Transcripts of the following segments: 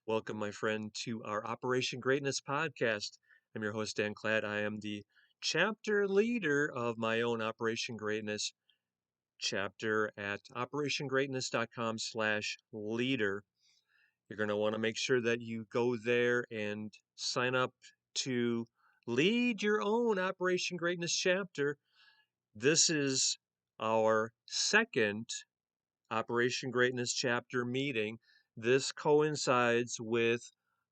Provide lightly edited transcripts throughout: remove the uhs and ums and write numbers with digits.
Welcome, my friend, to our Operation Greatness podcast. I'm your host, Dan Cladd. I am the chapter leader of my own Operation Greatness chapter at operationgreatness.com/leader. You're going to want to make sure that you go there and sign up to lead your own Operation Greatness chapter. This is our second Operation Greatness chapter meeting. This coincides with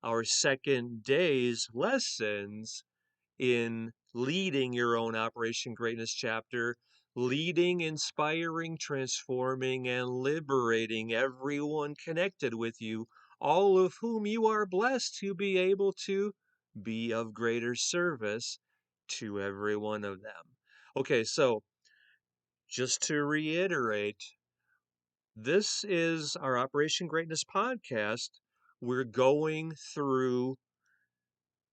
our second day's lessons in leading your own Operation Greatness chapter, leading, inspiring, transforming, and liberating everyone connected with you, all of whom you are blessed to be able to be of greater service to every one of them. Okay, so just to reiterate, this is our Operation Greatness podcast. We're going through,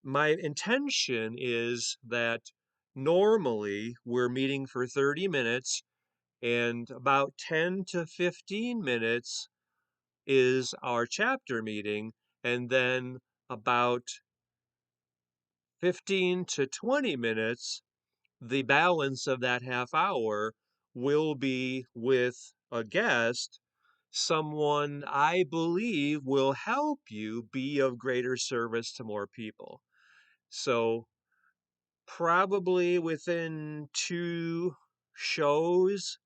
my intention is that normally we're meeting for 30 minutes, and about 10 to 15 minutes is our chapter meeting, and then about 15 to 20 minutes, the balance of that half hour, will be with a guest, someone I believe will help you be of greater service to more people. So, probably within 2 shows,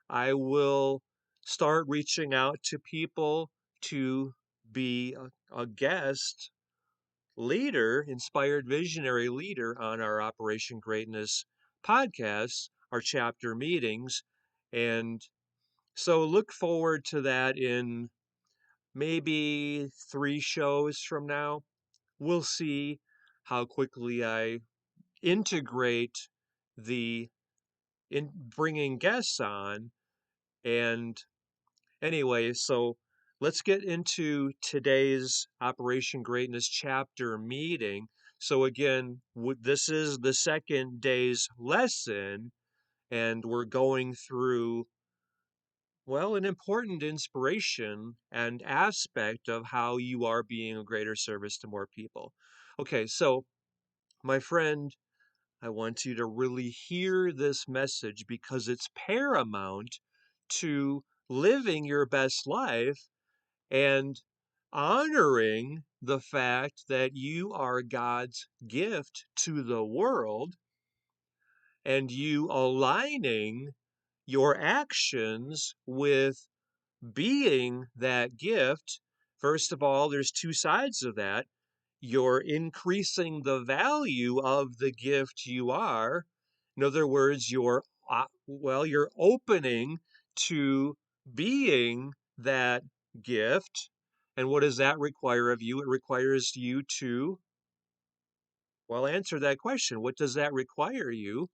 I will start reaching out to people to be a guest leader, inspired visionary leader on our Operation Greatness podcasts, our chapter meetings. And so look forward to that in maybe 3 shows from now. We'll see how quickly I integrate the in bringing guests on. And anyway, so let's get into today's Operation Greatness chapter meeting. So again, this is the second day's lesson, and we're going through, well, an important inspiration and aspect of how you are being of greater service to more people. Okay, so my friend, I want you to really hear this message because it's paramount to living your best life and honoring the fact that you are God's gift to the world, and you aligning your actions with being that gift. First of all, there's two sides of that. You're increasing the value of the gift you are. In other words, you're opening to being that gift. And what does that require of you? It requires you to, well, answer that question. What does that require you?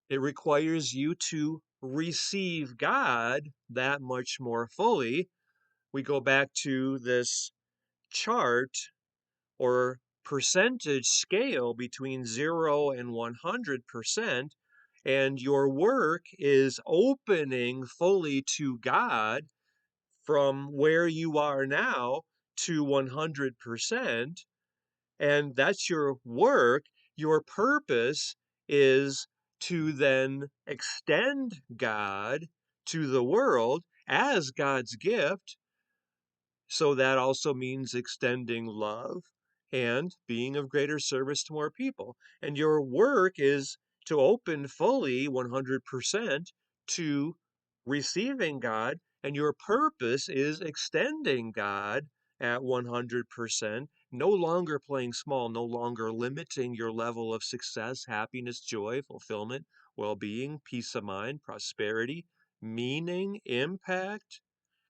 It requires you to receive God that much more fully. We go back to this chart or percentage scale between 0 and 100%, and your work is opening fully to God from where you are now to 100%, and that's your work. Your purpose is to then extend God to the world as God's gift. So that also means extending love and being of greater service to more people. And your work is to open fully 100% to receiving God. And your purpose is extending God at 100%, no longer playing small, no longer limiting your level of success, happiness, joy, fulfillment, well being, peace of mind, prosperity, meaning, impact,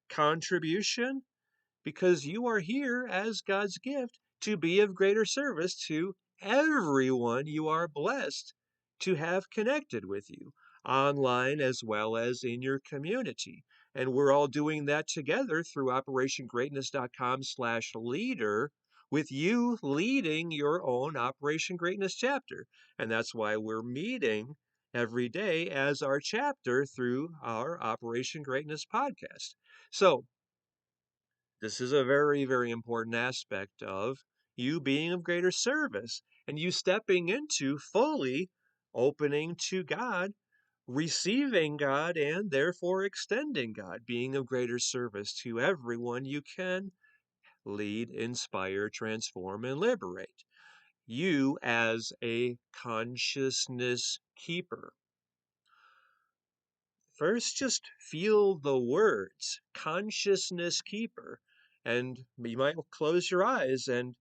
contribution, because you are here as God's gift to be of greater service to everyone you are blessed to have connected with you, online as well as in your community. And we're all doing that together through operationgreatness.com/leader, with you leading your own Operation Greatness chapter. And that's why we're meeting every day as our chapter through our Operation Greatness podcast. So This is a very, very important aspect of you being of greater service and you stepping into fully opening to God, receiving God, and therefore extending God, being of greater service to everyone you can lead, inspire, transform, and liberate. You as a consciousness keeper. First, just feel the words, consciousness keeper. And you might close your eyes and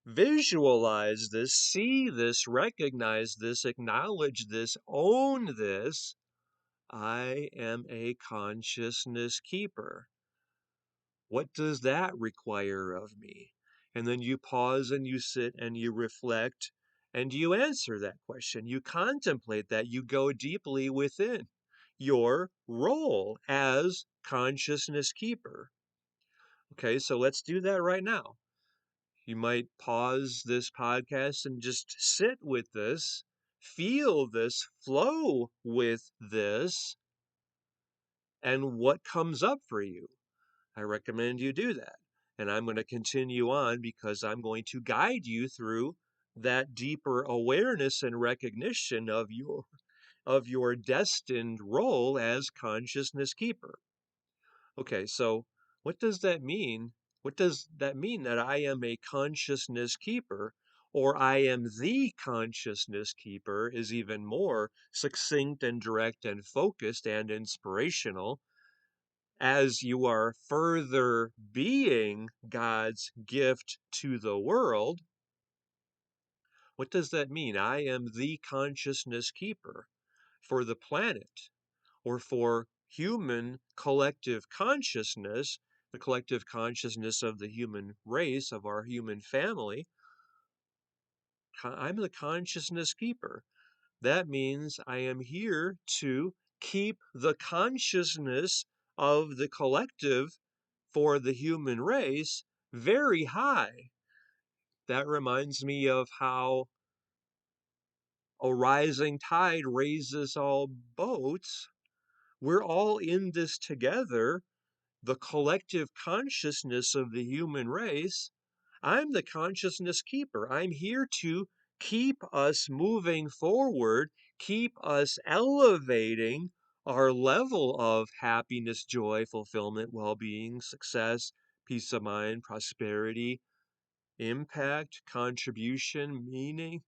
visualize this, see this, recognize this, acknowledge this, own this. I am a consciousness keeper. What does that require of me? And then you pause and you sit and you reflect and you answer that question. You contemplate that. You go deeply within your role as consciousness keeper. Okay, so let's do that right now. You might pause this podcast and just sit with this, feel this, flow with this, and what comes up for you. I recommend you do that. And I'm going to continue on because I'm going to guide you through that deeper awareness and recognition of your destined role as consciousness keeper. Okay, so what does that mean? What does that mean that I am a consciousness keeper or I am the consciousness keeper is even more succinct and direct and focused and inspirational as you are further being God's gift to the world. What does that mean? I am the consciousness keeper for the planet or for human collective consciousness, the collective consciousness of the human race, of our human family. I'm the consciousness keeper. That means I am here to keep the consciousness of the collective for the human race very high. That reminds me of how a rising tide raises all boats. We're all in this together, the collective consciousness of the human race. I'm the consciousness keeper. I'm here to keep us moving forward, keep us elevating our level of happiness, joy, fulfillment, well being, success, peace of mind, prosperity, impact, contribution, meaning.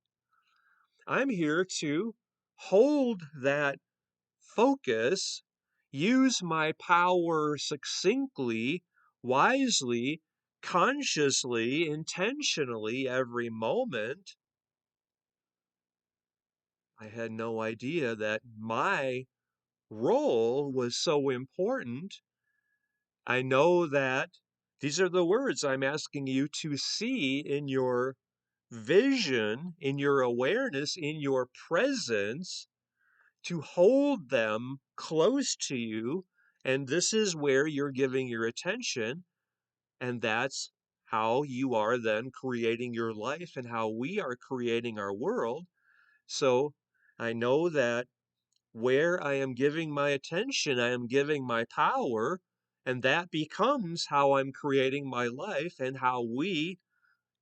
I'm here to hold that focus, use my power succinctly, wisely, consciously, intentionally every moment. I had no idea that my role was so important. I know that these are the words I'm asking you to see in your vision, in your awareness, in your presence, to hold them close to you. And this is where you're giving your attention. And that's how you are then creating your life and how we are creating our world. So I know that where I am giving my attention, I am giving my power. And that becomes how I'm creating my life and how we,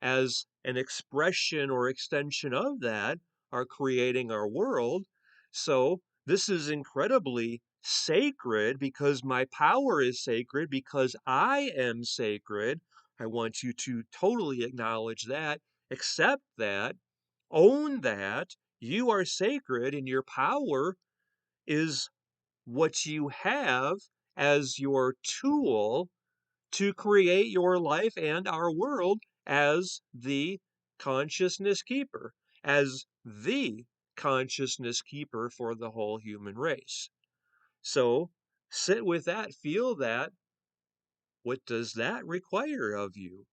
as an expression or extension of that, are creating our world. So this is incredibly sacred because my power is sacred, because I am sacred. I want you to totally acknowledge that, accept that, own that. You are sacred and your power is what you have as your tool to create your life and our world as the consciousness keeper, as the consciousness keeper for the whole human race. So sit with that, feel that. What does that require of you?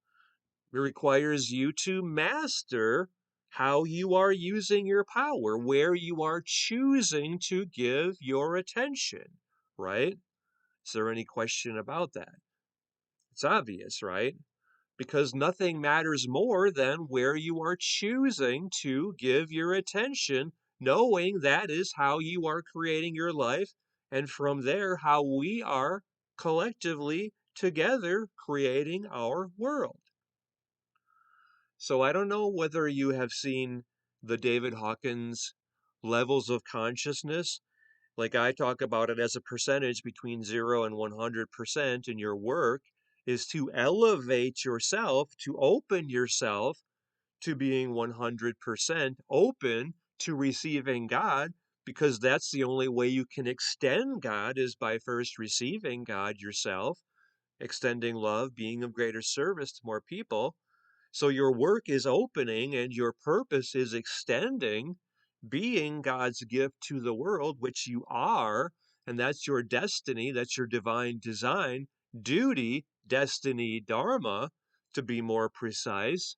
It requires you to master how you are using your power, where you are choosing to give your attention, right? Is there any question about that? It's obvious, right? Because nothing matters more than where you are choosing to give your attention, knowing that is how you are creating your life, and from there, how we are collectively together creating our world. So I don't know whether you have seen the David Hawkins levels of consciousness. Like I talk about it as a percentage between 0 and 100%, and your work is to elevate yourself, to open yourself to being 100% open to receiving God, because that's the only way you can extend God is by first receiving God yourself, extending love, being of greater service to more people. So your work is opening and your purpose is extending, being God's gift to the world, which you are. And that's your destiny. That's your divine design, duty, destiny, dharma, to be more precise.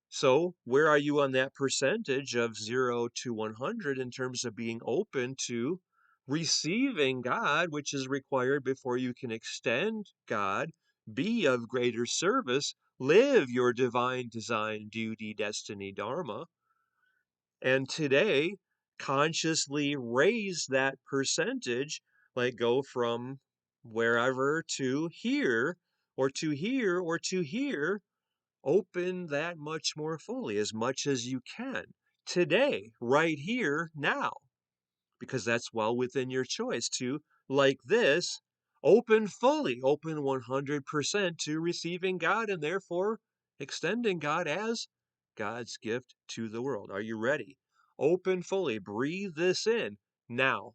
So where are you on that percentage of 0 to 100 in terms of being open to receiving God, which is required before you can extend God, be of greater service, live your divine design, duty, destiny, dharma, and today consciously raise that percentage, like go from wherever to here, or to here, or to here. Open that much more fully, as much as you can today, right here, now, because that's well within your choice to, like this, open fully, open 100% to receiving God and therefore extending God as God's gift to the world. Are you ready? Open fully, breathe this in now.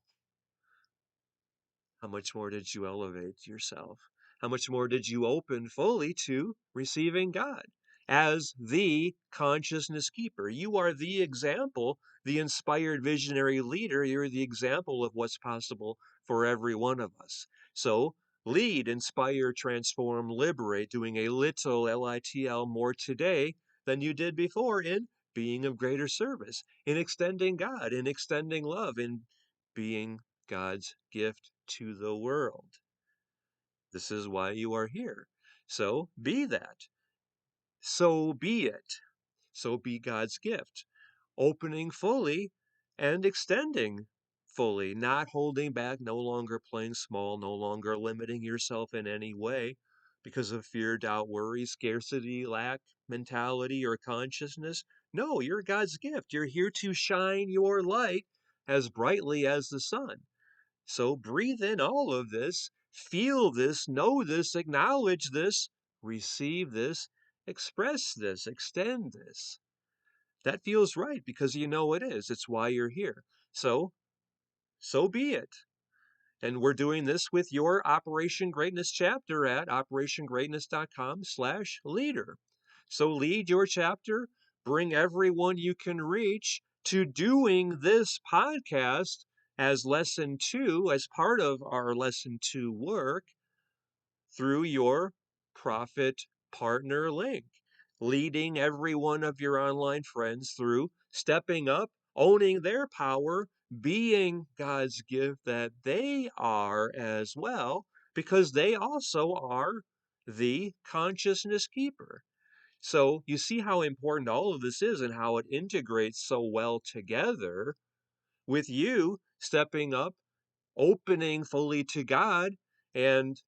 How much more did you elevate yourself? How much more did you open fully to receiving God as the consciousness keeper? You are the example, the inspired visionary leader. You're the example of what's possible for every one of us. So lead, inspire, transform, liberate, doing a little LITL more today than you did before in being of greater service, in extending God, in extending love, in being God's gift to the world. This is why you are here. So be that. So be it. So be God's gift, opening fully and extending fully, not holding back, no longer playing small, no longer limiting yourself in any way because of fear, doubt, worry, scarcity, lack mentality, or consciousness. No, you're God's gift. You're here to shine your light as brightly as the sun. So breathe in all of this, feel this, know this, acknowledge this, receive this, express this, extend this. That feels right because you know it is. It's why you're here. So be it. And we're doing this with your Operation Greatness chapter at operationgreatness.com/leader. So lead your chapter, bring everyone you can reach to doing this podcast as lesson 2, as part of our lesson 2 work through your profit partner link, leading every one of your online friends through stepping up, owning their power, being God's gift that they are as well, because they also are the consciousness keeper. So you see how important all of this is and how it integrates so well together with you stepping up, opening fully to God, and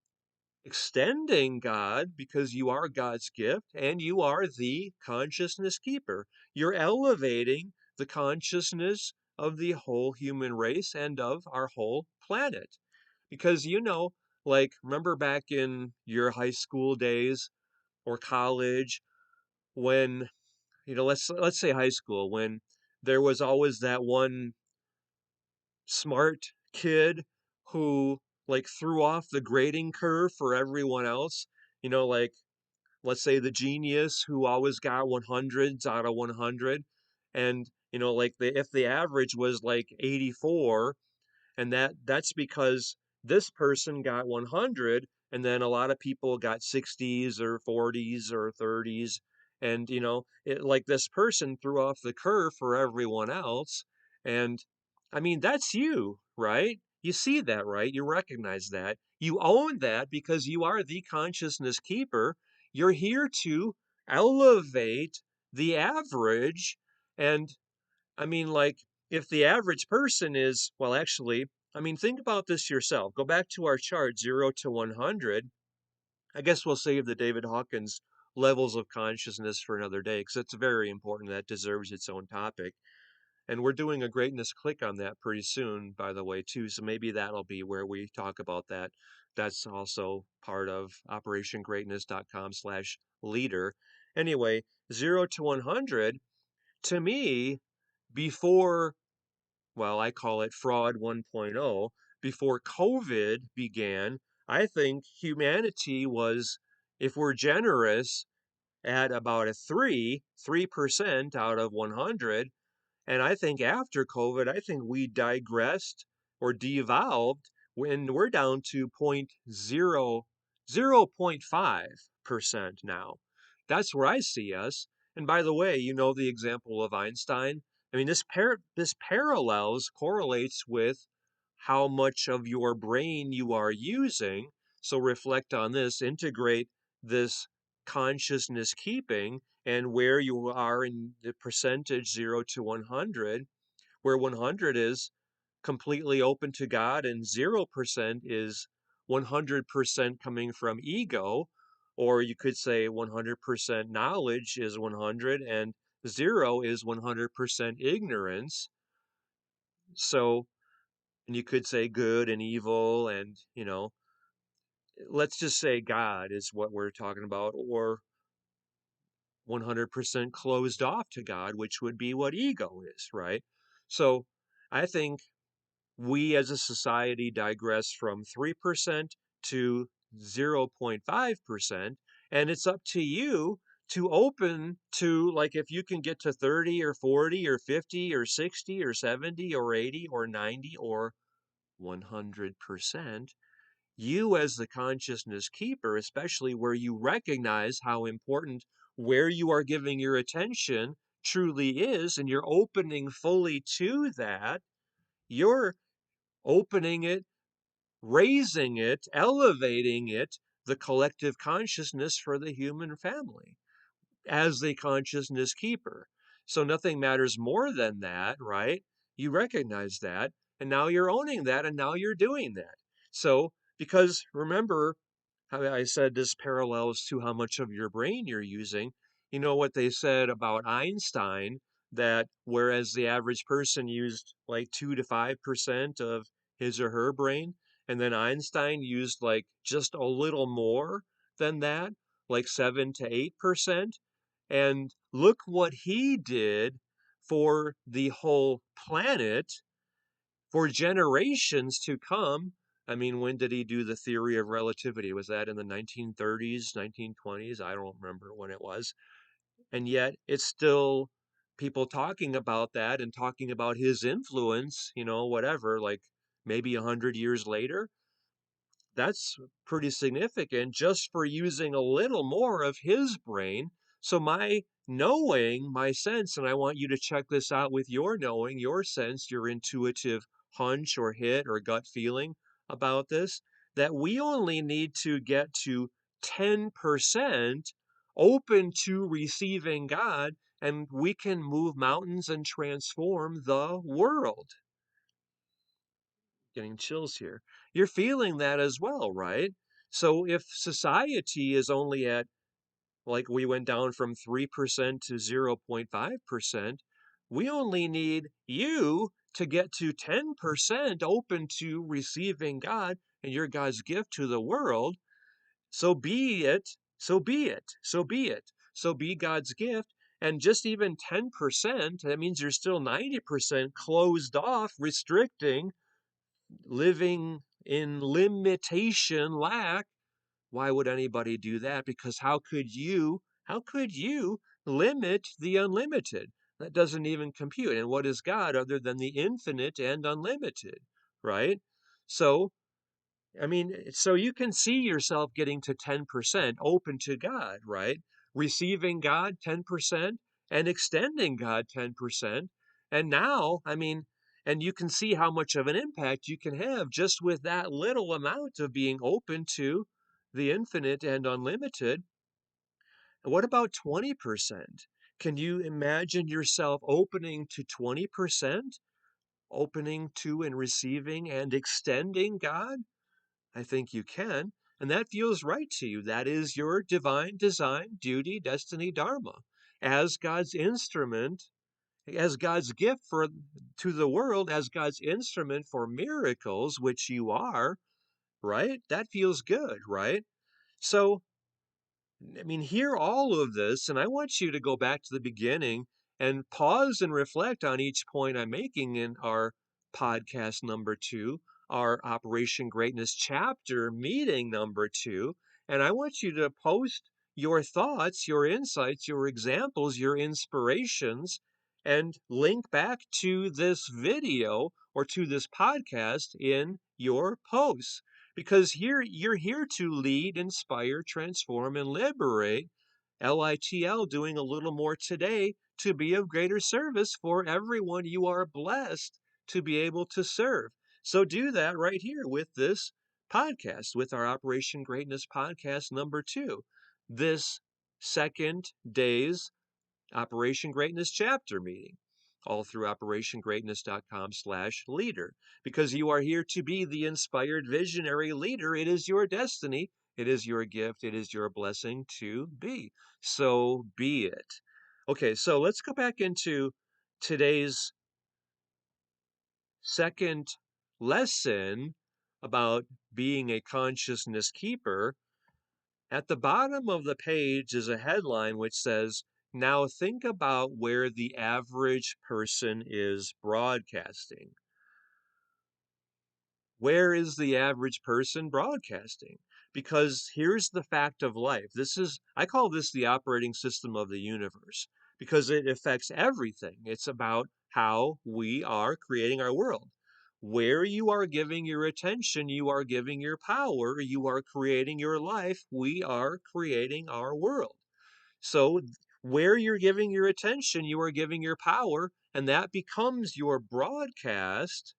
extending God because you are God's gift and you are the consciousness keeper. You're elevating the consciousness of the whole human race and of our whole planet. Because, like, remember back in your high school days or college when, let's say high school, when there was always that one smart kid who like threw off the grading curve for everyone else. Like, let's say the genius who always got 100s out of 100, and like if the average was like 84, and that's because this person got 100 and then a lot of people got 60s or 40s or 30s, and like this person threw off the curve for everyone else. And I mean, that's you, right? You see that, right? You recognize that, you own that because you are the consciousness keeper. You're here to elevate the average. And I mean, like, if the average person is, well, actually, I mean, think about this yourself. Go back to our chart, 0 to 100. I guess we'll save the David Hawkins levels of consciousness for another day because it's very important. That deserves its own topic. And we're doing a greatness click on that pretty soon, by the way, too. So maybe that'll be where we talk about that. That's also part of operationgreatness.com/leader. Anyway, 0 to 100, to me, before, well, I call it fraud 1.0, before COVID began, I think humanity was, if we're generous, at about a 3% out of 100. And I think after COVID, I think we digressed or devolved when we're down to 0.5% now. That's where I see us. And by the way, you know the example of Einstein. I mean, this parallels, correlates with how much of your brain you are using. So reflect on this, integrate this consciousness keeping and where you are in the percentage 0 to 100, where 100 is completely open to God and 0% is 100% coming from ego, or you could say 100% knowledge is 100 and 0 is 100% ignorance. So, and you could say good and evil, and, let's just say God is what we're talking about, or 100% closed off to God, which would be what ego is, right? So I think we as a society digress from 3% to 0.5%. And it's up to you to open to, like, if you can get to 30 or 40 or 50 or 60 or 70 or 80 or 90 or 100%, you as the consciousness keeper, especially where you recognize how important where you are giving your attention truly is, and you're opening fully to that, you're opening it, raising it, elevating it, the collective consciousness for the human family as the consciousness keeper. So nothing matters more than that, right? You recognize that, and now you're owning that, and now you're doing that. So, because remember how I said this parallels to how much of your brain you're using. You know what they said about Einstein, that whereas the average person used like 2 to 5% of his or her brain, and then Einstein used like just a little more than that, like 7 to 8%. And look what he did for the whole planet for generations to come. I mean, when did he do the theory of relativity? Was that in the 1930s, 1920s? I don't remember when it was. And yet it's still people talking about that and talking about his influence, whatever, like maybe 100 years later. That's pretty significant just for using a little more of his brain. So my knowing, my sense, and I want you to check this out with your knowing, your sense, your intuitive hunch or hit or gut feeling about this, that we only need to get to 10% open to receiving God, and we can move mountains and transform the world. Getting chills here. You're feeling that as well, right? So if society is only at, like we went down from 3% to 0.5%, we only need you to get to 10% open to receiving God and your God's gift to the world. So be it, so be it, so be it. So be God's gift. And just even 10%, that means you're still 90% closed off, restricting, living in limitation, lack. Why would anybody do that? Because how could you limit the unlimited? That doesn't even compute. And what is God other than the infinite and unlimited, right? So I mean, so you can see yourself getting to 10% open to God, right? Receiving God 10% and extending God 10%. And now, I mean, and you can see how much of an impact you can have just with that little amount of being open to the infinite and unlimited. And what about 20%? Can you imagine yourself opening to 20%? Opening to and receiving and extending God? I think you can. and that feels right to you. That is your divine design, duty, destiny, dharma, as God's instrument, as God's gift to the world, as God's instrument for miracles, which you are, right? That feels good, right? So, I mean, hear all of this, and I want you to go back to the beginning and pause and reflect on each point I'm making in our podcast number 2, our Operation Greatness chapter meeting number 2. And I want you to post your thoughts, your insights, your examples, your inspirations, and link back to this video or to this podcast in your posts, because here you're here to lead, inspire, transform, and liberate. LITL, doing a little more today to be of greater service for everyone you are blessed to be able to serve. So do that right here with this podcast, with our Operation Greatness podcast number 2. This second day's Operation Greatness chapter meeting, all through operationgreatness.com/leader, because you are here to be the inspired visionary leader. It is your destiny. It is your gift. It is your blessing to be. So be it. Okay, so let's go back into today's second lesson about being a consciousness keeper. At the bottom of the page is a headline which says, "Now think about where the average person is broadcasting." Where is the average person broadcasting? Because here's the fact of life. I call this the operating system of the universe, because it affects everything. It's about how we are creating our world. Where you are giving your attention, you are giving your power, you are creating your life, we are creating our world. So where you're giving your attention, you are giving your power, and that becomes your broadcast.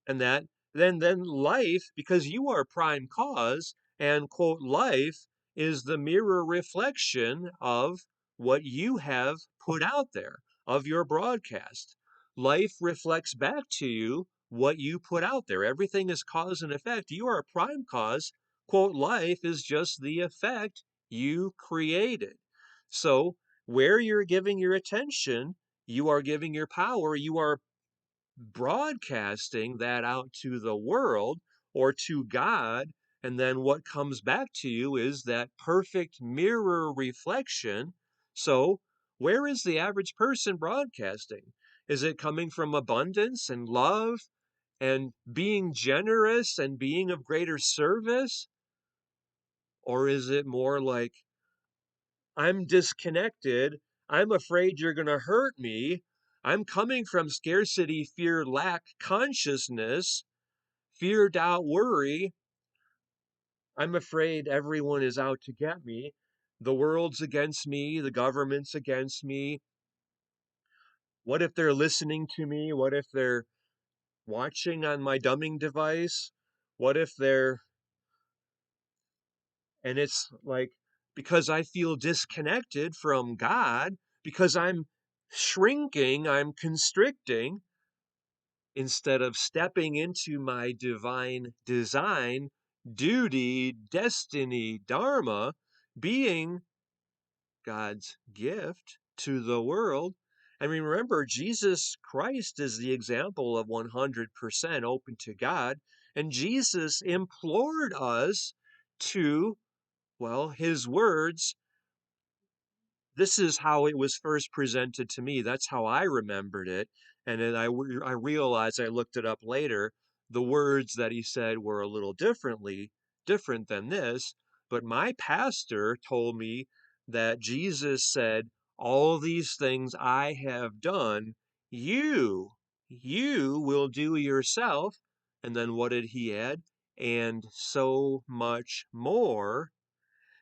And that then life, because you are prime cause, and quote, life is the mirror reflection of what you have put out there, of your broadcast. Life reflects back to you what you put out there. Everything is cause and effect. You are a prime cause. Quote, life is just the effect you created. So where you're giving your attention, you are giving your power, you are broadcasting that out to the world or to God. And then what comes back to you is that perfect mirror reflection. So, where is the average person broadcasting? Is it coming from abundance and love and being generous and being of greater service? Or is it more like, I'm disconnected, I'm afraid you're going to hurt me, I'm coming from scarcity, fear, lack consciousness, fear, doubt, worry. I'm afraid everyone is out to get me. The world's against me. The government's against me. What if they're listening to me? What if they're watching on my dumbing device? What if they're, and it's like, because I feel disconnected from God, because I'm shrinking, I'm constricting, instead of stepping into my divine design, duty, destiny, dharma, being God's gift to the world. I mean, remember, Jesus Christ is the example of 100% open to God, and Jesus implored us to, well, his words, this is how it was first presented to me. That's how I remembered it. And then I realized, I looked it up later, the words that he said were a little different than this. But my pastor told me that Jesus said, all these things I have done, you will do yourself. And then what did he add? And so much more.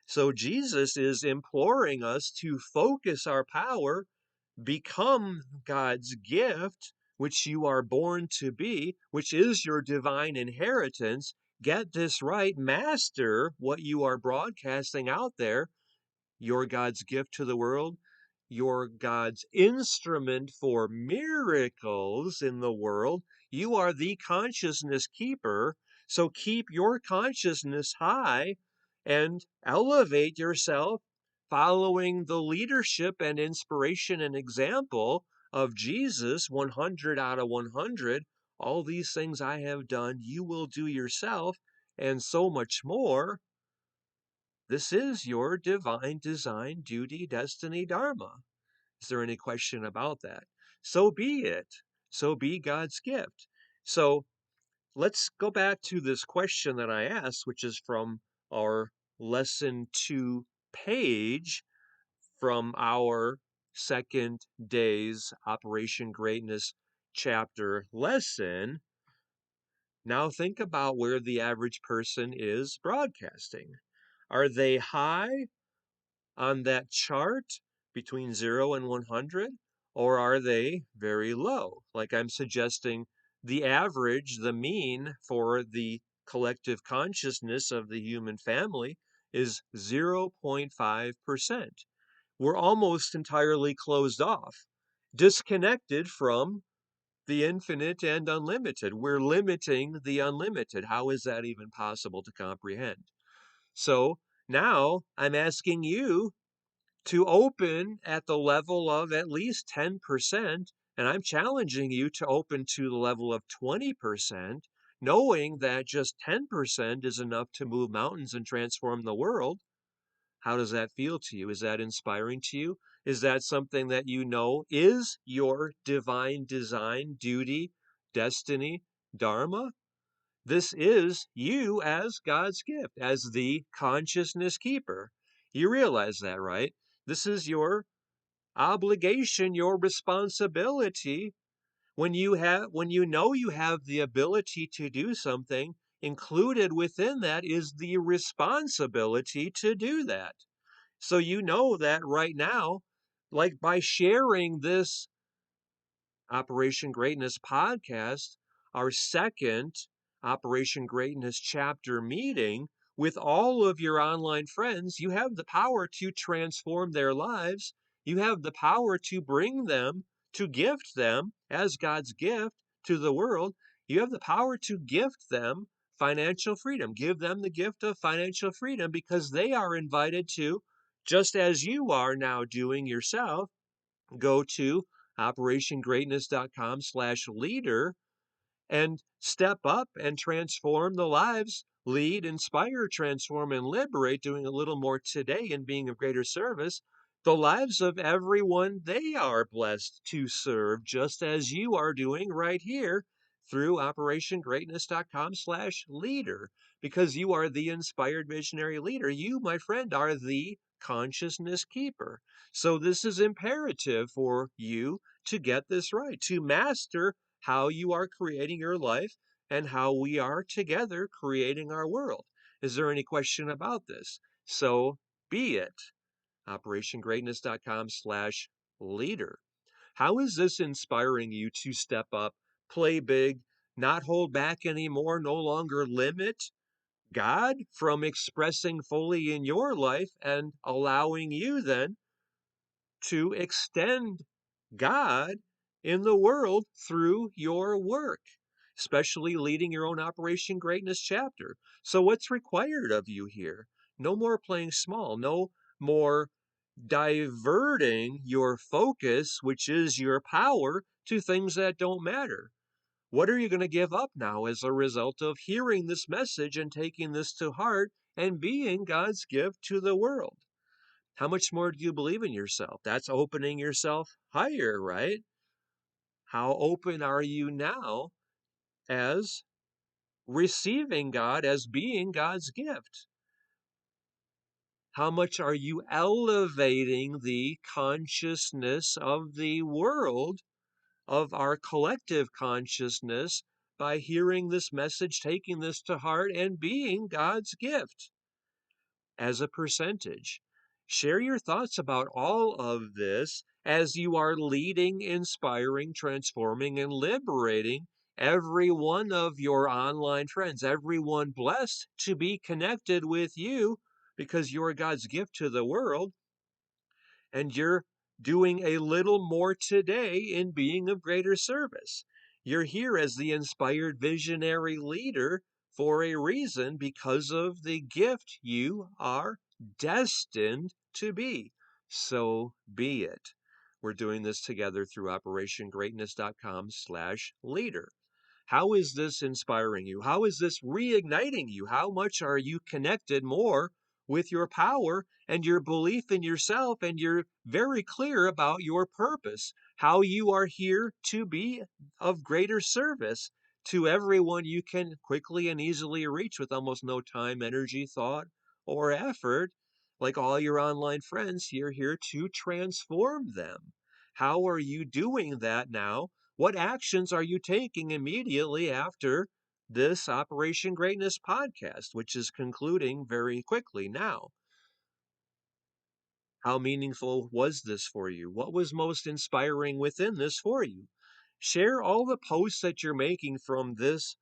So Jesus is imploring us to focus our power, become God's gift, which you are born to be, which is your divine inheritance. Get this right, master what you are broadcasting out there. You're God's gift to the world. You're God's instrument for miracles in the world. You are the consciousness keeper. So keep your consciousness high and elevate yourself following the leadership and inspiration and example of Jesus. 100 out of 100. All these things I have done, you will do yourself, and so much more. This is your divine design, duty, destiny, dharma. Is there any question about that? So be it. So be God's gift. So let's go back to this question that I asked, which is from our lesson 2 page from our second day's Operation Greatness chapter lesson. Now think about where the average person is broadcasting. Are they high on that chart between 0 and 100, or are they very low? Like I'm suggesting, the average, the mean for the collective consciousness of the human family is 0.5%. We're almost entirely closed off, disconnected from the infinite and unlimited. We're limiting the unlimited. How is that even possible to comprehend? So now I'm asking you to open at the level of at least 10%, and I'm challenging you to open to the level of 20%, knowing that just 10% is enough to move mountains and transform the world. How does that feel to you? Is that inspiring to you? Is that something that you know is your divine design, duty, destiny, dharma? This is you as God's gift, as the consciousness keeper. You realize that, right? This is your obligation, your responsibility. When you know you have the ability to do something, included within that is the responsibility to do that. So you know that right now, like by sharing this Operation Greatness podcast, our second Operation Greatness chapter meeting with all of your online friends, you have the power to transform their lives. You have the power to bring them, to gift them as God's gift to the world. You have the power to gift them financial freedom. Give them the gift of financial freedom because they are invited to, just as you are now doing yourself, go to operationgreatness.com/leader and step up and transform the lives, lead, inspire, transform, and liberate, doing a little more today and being of greater service, the lives of everyone they are blessed to serve, just as you are doing right here through operationgreatness.com/leader, because you are the inspired visionary leader. You, my friend, are the consciousness keeper. So this is imperative for you to get this right, to master how you are creating your life and how we are together creating our world. Is there any question about this? So be it. operationgreatness.com/leader. How is this inspiring you to step up, play big, not hold back anymore, no longer limit God from expressing fully in your life and allowing you then to extend God in the world through your work, especially leading your own Operation Greatness chapter? So what's required of you here? No more playing small, no more diverting your focus, which is your power, to things that don't matter. What are you going to give up now as a result of hearing this message and taking this to heart and being God's gift to the world? How much more do you believe in yourself? That's opening yourself higher, right? How open are you now as receiving God, as being God's gift? How much are you elevating the consciousness of the world, of our collective consciousness, by hearing this message, taking this to heart, and being God's gift as a percentage? Share your thoughts about all of this as you are leading, inspiring, transforming, and liberating every one of your online friends, everyone blessed to be connected with you because you're God's gift to the world, and you're doing a little more today in being of greater service. You're here as the inspired visionary leader for a reason because of the gift you are destined to be. So be it. We're doing this together through operationgreatness.com/leader. How is this inspiring you? How is this reigniting you? How much are you connected more with your power and your belief in yourself? And you're very clear about your purpose, how you are here to be of greater service to everyone you can quickly and easily reach with almost no time, energy, thought, or effort. Like all your online friends, you're here to transform them. How are you doing that now? What actions are you taking immediately after this Operation Greatness podcast, which is concluding very quickly now? How meaningful was this for you? What was most inspiring within this for you? Share all the posts that you're making from this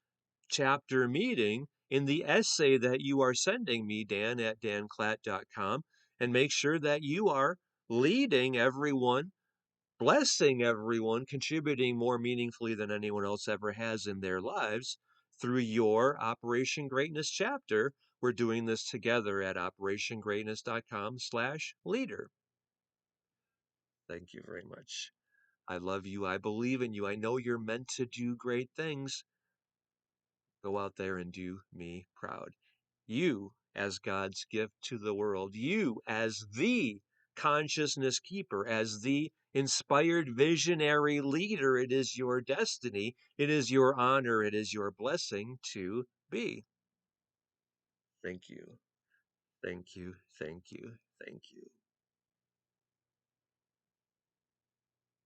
chapter meeting in the essay that you are sending me, dan@danclatt.com, and make sure that you are leading everyone, blessing everyone, contributing more meaningfully than anyone else ever has in their lives through your Operation Greatness chapter. We're doing this together at operationgreatness.com/leader. Thank you very much. I love you. I believe in you. I know you're meant to do great things. Go out there and do me proud. You as God's gift to the world, you as the consciousness keeper, as the inspired visionary leader. It is your destiny, it is your honor, it is your blessing to be. Thank you. Thank you. Thank you. Thank you.